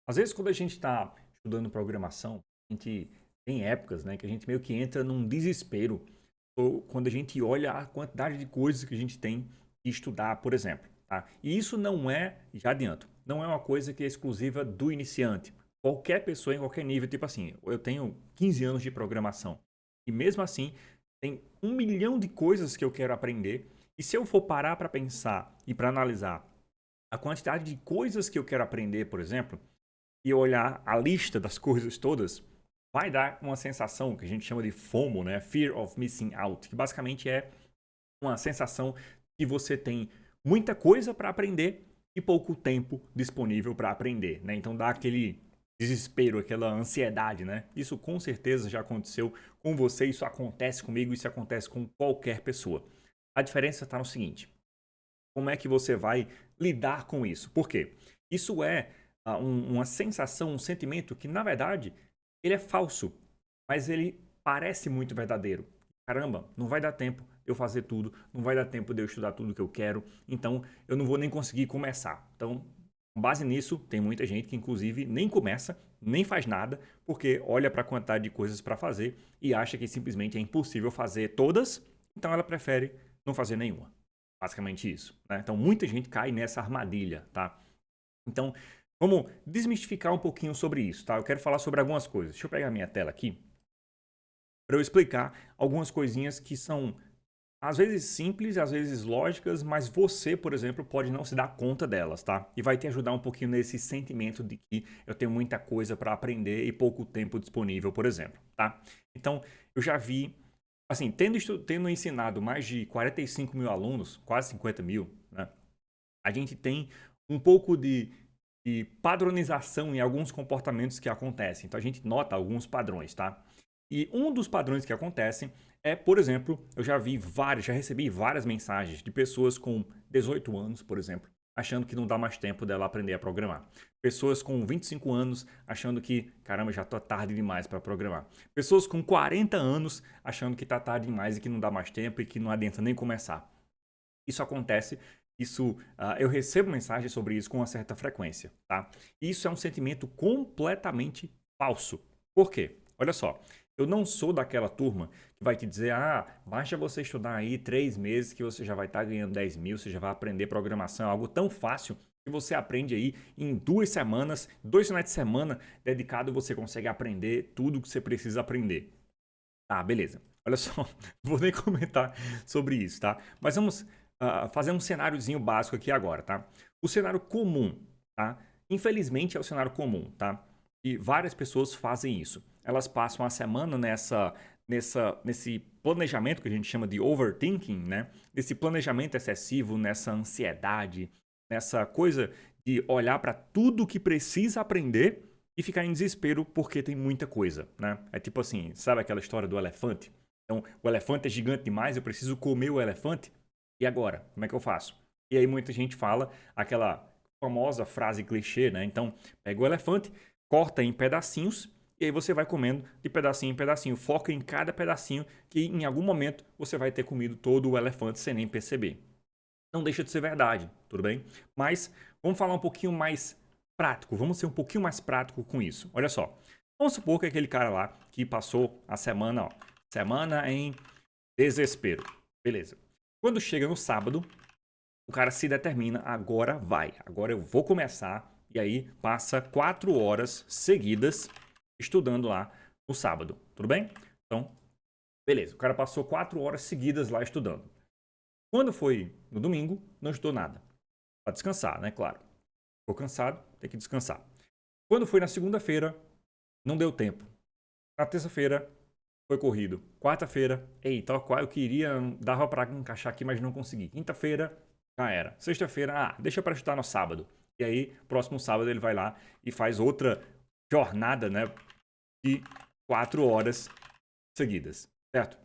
Às vezes, quando a gente está estudando programação, a gente tem épocas, né, que a gente meio que entra num desespero ou quando a gente olha a quantidade de coisas que a gente tem que estudar, por exemplo, tá? E isso não é, já adianto, não é uma coisa que é exclusiva do iniciante. Qualquer pessoa em qualquer nível, tipo assim, eu tenho 15 anos de programação e mesmo assim tem 1 milhão de coisas que eu quero aprender. E se eu for parar para pensar e para analisar a quantidade de coisas que eu quero aprender, por exemplo, e olhar a lista das coisas todas, vai dar uma sensação que a gente chama de FOMO, né? Fear of Missing Out, que basicamente é uma sensação que você tem muita coisa para aprender e pouco tempo disponível para aprender, né? Então dá aquele desespero, aquela ansiedade, né? Isso com certeza já aconteceu com você, isso acontece comigo, isso acontece com qualquer pessoa. A diferença está no seguinte: como é que você vai lidar com isso? Por quê? Isso é uma sensação, um sentimento que, na verdade, ele é falso, mas ele parece muito verdadeiro. Caramba, não vai dar tempo de eu fazer tudo, não vai dar tempo de eu estudar tudo que eu quero, então eu não vou nem conseguir começar. Então, com base nisso, tem muita gente que, inclusive, nem começa, nem faz nada, porque olha para a quantidade de coisas para fazer e acha que simplesmente é impossível fazer todas, então ela prefere não fazer nenhuma. Basicamente isso, né? Então muita gente cai nessa armadilha, tá? Então, vamos desmistificar um pouquinho sobre isso, tá? Eu quero falar sobre algumas coisas. Deixa eu pegar minha tela aqui para eu explicar algumas coisinhas que são às vezes simples, às vezes lógicas, mas você, por exemplo, pode não se dar conta delas, tá? E vai te ajudar um pouquinho nesse sentimento de que eu tenho muita coisa para aprender e pouco tempo disponível, por exemplo, tá? Então, eu já vi, assim, tendo ensinado mais de 45 mil alunos, quase 50 mil, né? A gente tem um pouco de padronização em alguns comportamentos que acontecem. Então a gente nota alguns padrões, tá? E um dos padrões que acontecem é, por exemplo, eu já recebi várias mensagens de pessoas com 18 anos, por exemplo, achando que não dá mais tempo dela aprender a programar. Pessoas com 25 anos achando que, caramba, já tô tarde demais para programar. Pessoas com 40 anos achando que tá tarde demais e que não dá mais tempo e que não adianta nem começar. Isso acontece, eu recebo mensagens sobre isso com uma certa frequência, tá? Isso é um sentimento completamente falso. Por quê? Olha só, eu não sou daquela turma que vai te dizer, basta você estudar aí 3 meses que você já vai estar ganhando 10 mil, você já vai aprender programação, é algo tão fácil que você aprende aí em 2 semanas, 2 finais de semana dedicado, você consegue aprender tudo que você precisa aprender. Tá, beleza. Olha só, não vou nem comentar sobre isso, tá? Mas vamos fazer um cenáriozinho básico aqui agora, tá? O cenário comum, tá? Infelizmente é o cenário comum, tá? E várias pessoas fazem isso. Elas passam a semana nesse planejamento que a gente chama de overthinking, né? Nesse planejamento excessivo, nessa ansiedade, nessa coisa de olhar para tudo que precisa aprender e ficar em desespero porque tem muita coisa, né? É tipo assim, sabe aquela história do elefante? Então, o elefante é gigante demais, eu preciso comer o elefante. E agora? Como é que eu faço? E aí muita gente fala aquela famosa frase clichê, né? Então, pega o elefante, corta em pedacinhos e aí você vai comendo de pedacinho em pedacinho. Foca em cada pedacinho que em algum momento você vai ter comido todo o elefante sem nem perceber. Não deixa de ser verdade, tudo bem? Mas vamos falar um pouquinho mais prático, vamos ser um pouquinho mais prático com isso. Olha só, vamos supor que aquele cara lá que passou a semana, ó, semana em desespero, beleza. Quando chega no sábado, o cara se determina, agora vai, agora eu vou começar, e aí passa 4 horas seguidas estudando lá no sábado, tudo bem? Então, beleza, o cara passou 4 horas seguidas lá estudando. Quando foi no domingo, não estudou nada. Para descansar, né? Claro. Ficou cansado, tem que descansar. Quando foi na segunda-feira, não deu tempo. Na terça-feira, foi corrido. Quarta-feira, eita, qual eu queria, dava para encaixar aqui, mas não consegui. Quinta-feira, já era. Sexta-feira, deixa para estudar no sábado. E aí, próximo sábado, ele vai lá e faz outra jornada, né? De 4 horas seguidas, certo?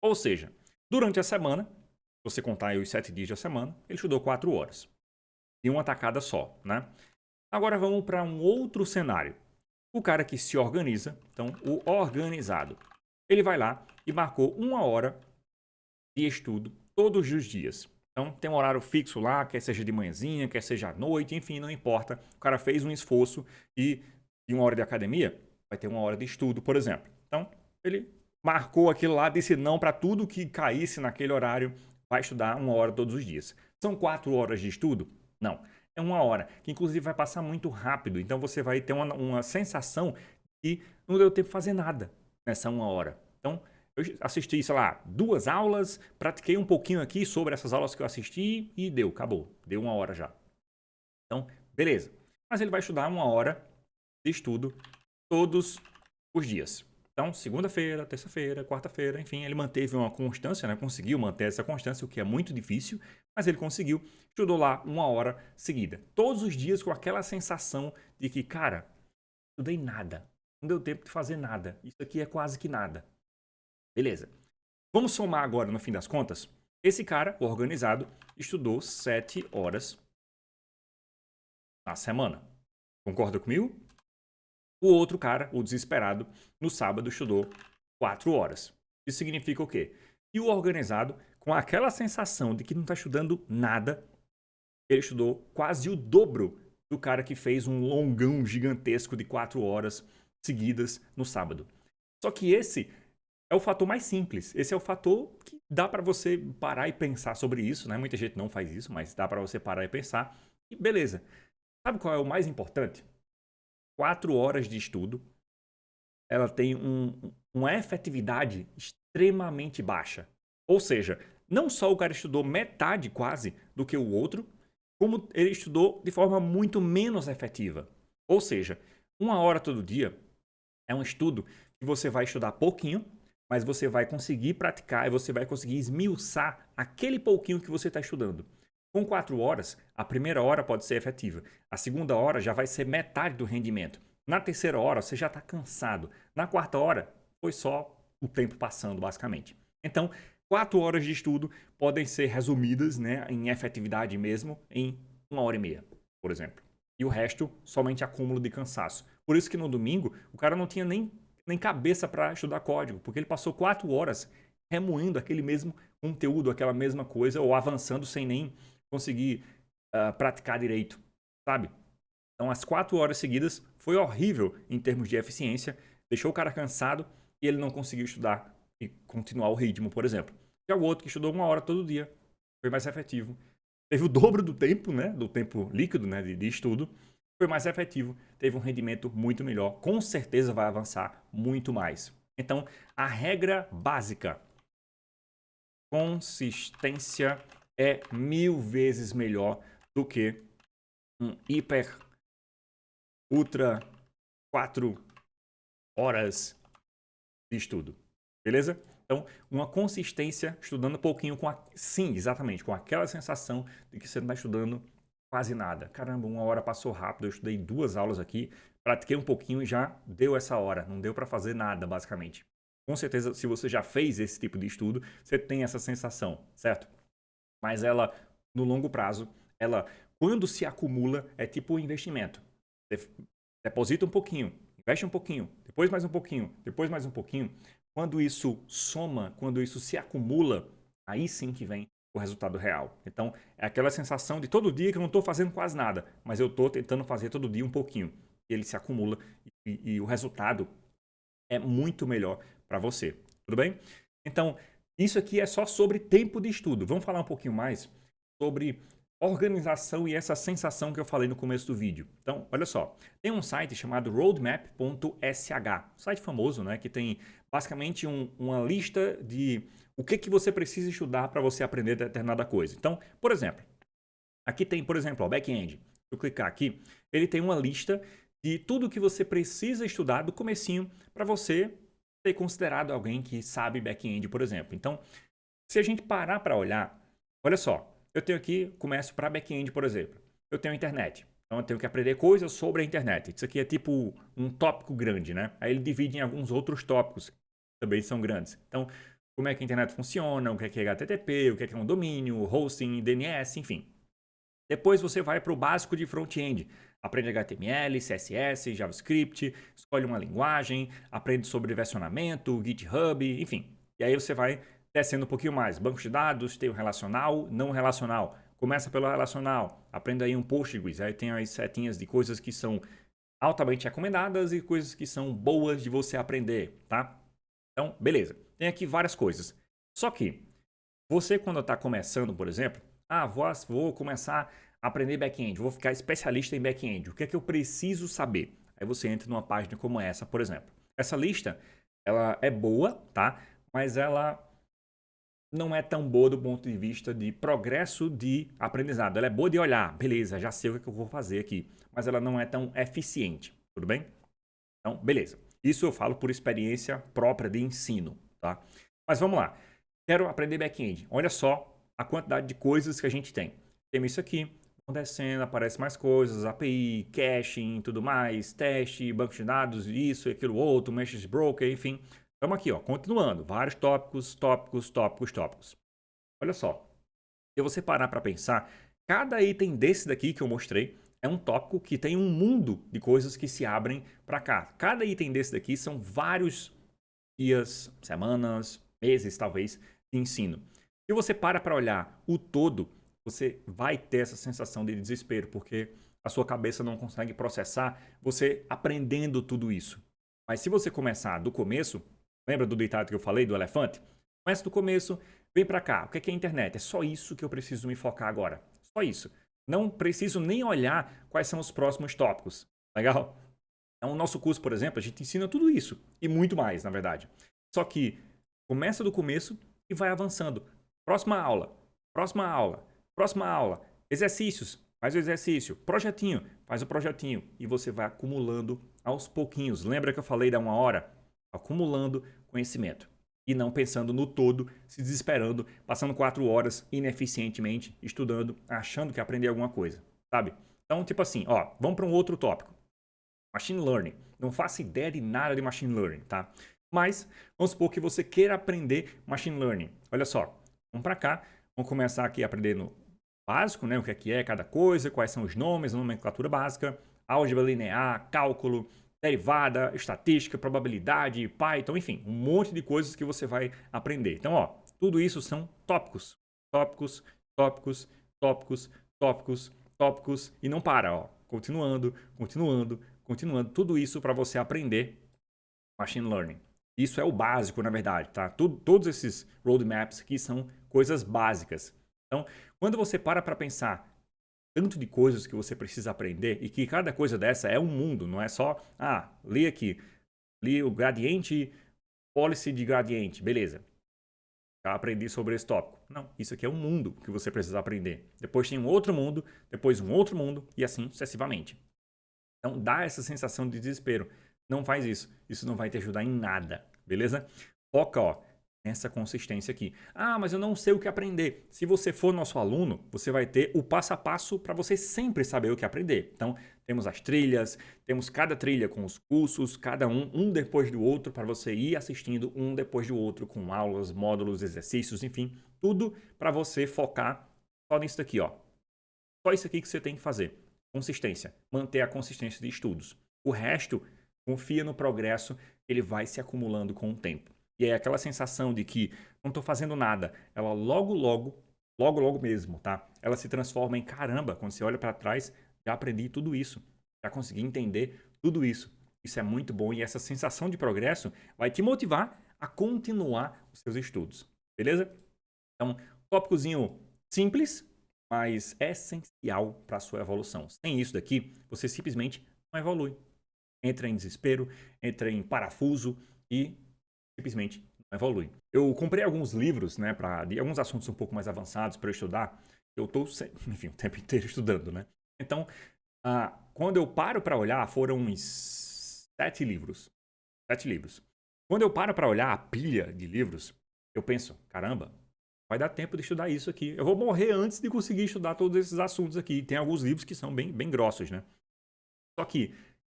Ou seja, durante a semana, se você contar aí os 7 dias da semana, ele estudou 4 horas. Em uma tacada só, né? Agora vamos para um outro cenário. O cara que se organiza, então o organizado, ele vai lá e marcou 1 hora de estudo todos os dias. Então, tem um horário fixo lá, quer seja de manhãzinha, quer seja à noite, enfim, não importa. O cara fez um esforço e de 1 hora de academia, vai ter 1 hora de estudo, por exemplo. Então, ele marcou aquilo lá, disse não para tudo que caísse naquele horário, vai estudar 1 hora todos os dias. São 4 horas de estudo? Não. É 1 hora, que inclusive vai passar muito rápido. Então, você vai ter uma sensação que não deu tempo de fazer nada nessa 1 hora. Então, eu assisti, sei lá, 2 aulas, pratiquei um pouquinho aqui sobre essas aulas que eu assisti e deu, acabou. Deu 1 hora já. Então, beleza. Mas ele vai estudar 1 hora de estudo todos os dias. Então, segunda-feira, terça-feira, quarta-feira, enfim, ele manteve uma constância, né? Conseguiu manter essa constância, o que é muito difícil, mas ele conseguiu. Estudou lá 1 hora seguida. Todos os dias com aquela sensação de que, cara, estudei nada. Não deu tempo de fazer nada. Isso aqui é quase que nada. Beleza. Vamos somar agora, no fim das contas. Esse cara, o organizado, estudou 7 horas na semana. Concorda comigo? O outro cara, o desesperado, no sábado estudou 4 horas. Isso significa o quê? E o organizado, com aquela sensação de que não está estudando nada, ele estudou quase o dobro do cara que fez um longão gigantesco de 4 horas seguidas no sábado. Só que esse é o fator mais simples. Esse é o fator que dá para você parar e pensar sobre isso, né? Muita gente não faz isso, mas dá para você parar e pensar. E beleza. Sabe qual é o mais importante? 4 horas de estudo, ela tem uma efetividade extremamente baixa. Ou seja, não só o cara estudou metade quase do que o outro, como ele estudou de forma muito menos efetiva. Ou seja, 1 hora todo dia é um estudo que você vai estudar pouquinho, mas você vai conseguir praticar e você vai conseguir esmiuçar aquele pouquinho que você está estudando. Com 4 horas, a primeira hora pode ser efetiva. A segunda hora já vai ser metade do rendimento. Na terceira hora, você já está cansado. Na quarta hora, foi só o tempo passando, basicamente. Então, 4 horas de estudo podem ser resumidas, né, em efetividade mesmo em 1 hora e meia, por exemplo. E o resto, somente acúmulo de cansaço. Por isso que no domingo, o cara não tinha nem cabeça para estudar código, porque ele passou 4 horas remoendo aquele mesmo conteúdo, aquela mesma coisa, ou avançando sem nem conseguir praticar direito, sabe? Então, as 4 horas seguidas foi horrível em termos de eficiência, deixou o cara cansado e ele não conseguiu estudar e continuar o ritmo, por exemplo. Já o outro que estudou 1 hora todo dia, foi mais efetivo. Teve o dobro do tempo, né? Do tempo líquido, né? De estudo. Foi mais efetivo, teve um rendimento muito melhor. Com certeza vai avançar muito mais. Então, a regra básica: consistência é 1000 vezes melhor do que um ultra 4 horas de estudo. Beleza? Então, uma consistência estudando um pouquinho sim, exatamente, com aquela sensação de que você não está estudando quase nada. Caramba, 1 hora passou rápido, eu estudei 2 aulas aqui, pratiquei um pouquinho e já deu essa hora. Não deu para fazer nada, basicamente. Com certeza, se você já fez esse tipo de estudo, você tem essa sensação, certo? Mas ela, no longo prazo, ela, quando se acumula, é tipo um investimento. Você deposita um pouquinho, investe um pouquinho, depois mais um pouquinho, depois mais um pouquinho. Quando isso soma, quando isso se acumula, aí sim que vem o resultado real. Então, é aquela sensação de todo dia que eu não estou fazendo quase nada, mas eu estou tentando fazer todo dia um pouquinho. E ele se acumula e o resultado é muito melhor para você. Tudo bem? Então, isso aqui é só sobre tempo de estudo. Vamos falar um pouquinho mais sobre organização e essa sensação que eu falei no começo do vídeo. Então, olha só, tem um site chamado roadmap.sh, site famoso, né, que tem basicamente uma lista de o que você precisa estudar para você aprender determinada coisa. Então, por exemplo, aqui tem, por exemplo, o back-end. Se eu clicar aqui, ele tem uma lista de tudo que você precisa estudar do comecinho para você ser considerado alguém que sabe back-end, por exemplo. Então, se a gente parar para olhar, olha só, eu tenho aqui, começo para back-end, por exemplo. Eu tenho internet. Então, eu tenho que aprender coisas sobre a internet. Isso aqui é tipo um tópico grande, né? Aí ele divide em alguns outros tópicos que também são grandes. Então, como é que a internet funciona, o que é HTTP, o que é um domínio, hosting, DNS, enfim. Depois você vai para o básico de front-end. Aprende HTML, CSS, JavaScript, escolhe uma linguagem, aprende sobre versionamento, GitHub, enfim. E aí você vai Descendo um pouquinho mais, bancos de dados, tem o relacional, não relacional. Começa pelo relacional, aprenda aí um Postgres, aí tem as setinhas de coisas que são altamente recomendadas e coisas que são boas de você aprender, tá? Então, beleza. Tem aqui várias coisas. Só que você, quando está começando, por exemplo, vou começar a aprender back-end, vou ficar especialista em back-end. O que é que eu preciso saber? Aí você entra numa página como essa, por exemplo. Essa lista, ela é boa, tá? Mas ela não é tão boa do ponto de vista de progresso de aprendizado. Ela é boa de olhar, beleza, já sei o que eu vou fazer aqui, mas ela não é tão eficiente, tudo bem? Então, beleza. Isso eu falo por experiência própria de ensino, tá? Mas vamos lá. Quero aprender back-end. Olha só a quantidade de coisas que a gente tem. Temos isso aqui, vão descendo, aparece mais coisas, API, caching, tudo mais, teste, banco de dados, isso e aquilo outro, message broker, enfim. Estamos aqui, ó, continuando. Vários tópicos, tópicos, tópicos, tópicos. Olha só. Se você parar para pensar, cada item desse daqui que eu mostrei é um tópico que tem um mundo de coisas que se abrem para cá. Cada item desse daqui são vários dias, semanas, meses talvez de ensino. Se você para olhar o todo, você vai ter essa sensação de desespero, porque a sua cabeça não consegue processar você aprendendo tudo isso. Mas se você começar do começo, lembra do ditado que eu falei do elefante? Começa do começo, vem para cá. O que é a internet? É só isso que eu preciso me focar agora. Só isso. Não preciso nem olhar quais são os próximos tópicos. Legal? Então, o nosso curso, por exemplo, a gente ensina tudo isso e muito mais, na verdade. Só que começa do começo e vai avançando. Próxima aula, próxima aula, próxima aula. Exercícios, faz o exercício. Projetinho, faz o projetinho. E você vai acumulando aos pouquinhos. Lembra que eu falei da 1 hora? Acumulando conhecimento. E não pensando no todo, se desesperando, passando 4 horas ineficientemente, estudando, achando que aprendeu alguma coisa, sabe? Então, tipo assim, ó, vamos para um outro tópico. Machine Learning. Não faço ideia de nada de Machine Learning, tá? Mas vamos supor que você queira aprender Machine Learning. Olha só, vamos para cá, vamos começar aqui aprendendo básico, né? O que é cada coisa, quais são os nomes, a nomenclatura básica, álgebra linear, cálculo, derivada, estatística, probabilidade, Python, enfim, um monte de coisas que você vai aprender. Então, ó, tudo isso são tópicos, tópicos, tópicos, tópicos, tópicos, tópicos e não para, ó, continuando, continuando, continuando, tudo isso para você aprender Machine Learning. Isso é o básico, na verdade, tá? Todos esses roadmaps aqui são coisas básicas. Então, quando você para pensar tanto de coisas que você precisa aprender e que cada coisa dessa é um mundo, não é só, li aqui, li o gradiente, policy de gradiente, beleza. Já aprendi sobre esse tópico. Não, isso aqui é um mundo que você precisa aprender. Depois tem um outro mundo, depois um outro mundo e assim sucessivamente. Então dá essa sensação de desespero. Não faz isso. Isso não vai te ajudar em nada, beleza? Foca, ó, nessa consistência aqui. Mas eu não sei o que aprender. Se você for nosso aluno, você vai ter o passo a passo para você sempre saber o que aprender. Então, temos as trilhas, temos cada trilha com os cursos, cada um depois do outro, para você ir assistindo um depois do outro, com aulas, módulos, exercícios, enfim, tudo para você focar só nisso daqui, ó. Só isso aqui que você tem que fazer. Consistência. Manter a consistência de estudos. O resto, confia no progresso, ele vai se acumulando com o tempo. E é aquela sensação de que não estou fazendo nada. Ela logo mesmo, tá? Ela se transforma em caramba. Quando você olha para trás, já aprendi tudo isso. Já consegui entender tudo isso. Isso é muito bom e essa sensação de progresso vai te motivar a continuar os seus estudos. Beleza? Então, tópicozinho simples, mas essencial para a sua evolução. Sem isso daqui, você simplesmente não evolui. Entra em desespero, entra em parafuso e simplesmente não evolui. Eu comprei alguns livros, né, de alguns assuntos um pouco mais avançados para eu estudar. Eu estou, enfim, o tempo inteiro estudando, né? Então, quando eu paro para olhar, foram uns 7 livros. 7 livros. Quando eu paro para olhar a pilha de livros, eu penso, caramba, vai dar tempo de estudar isso aqui. Eu vou morrer antes de conseguir estudar todos esses assuntos aqui. Tem alguns livros que são bem grossos, né? Só que,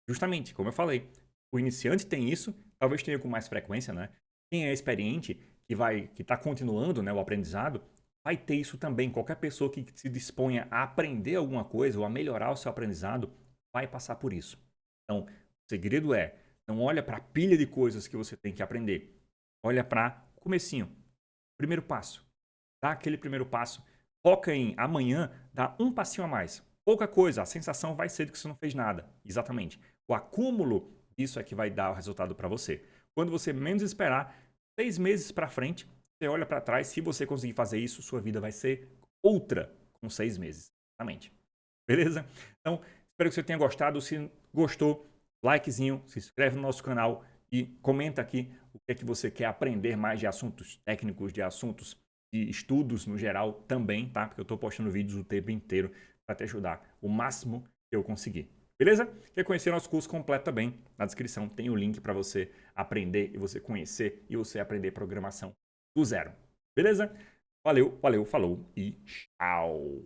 justamente, como eu falei, o iniciante tem isso, talvez tenha com mais frequência, né? Quem é experiente, que está continuando, né, o aprendizado, vai ter isso também. Qualquer pessoa que se disponha a aprender alguma coisa ou a melhorar o seu aprendizado, vai passar por isso. Então, o segredo é, não olha para a pilha de coisas que você tem que aprender. Olha para o comecinho. Primeiro passo. Dá aquele primeiro passo. Foca em amanhã, dá um passinho a mais. Pouca coisa, a sensação vai ser de que você não fez nada. Exatamente. O acúmulo disso é que vai dar o resultado para você. Quando você menos esperar, 6 meses para frente, você olha para trás, se você conseguir fazer isso, sua vida vai ser outra com 6 meses. Exatamente. Beleza? Então, espero que você tenha gostado. Se gostou, likezinho, se inscreve no nosso canal e comenta aqui o que é que você quer aprender mais de assuntos técnicos, de assuntos de estudos no geral também, tá? Porque eu estou postando vídeos o tempo inteiro para te ajudar o máximo que eu conseguir. Beleza? Quer conhecer nosso curso completo também? Na descrição tem o link para você aprender e você conhecer e você aprender programação do zero. Beleza? Valeu, falou e tchau!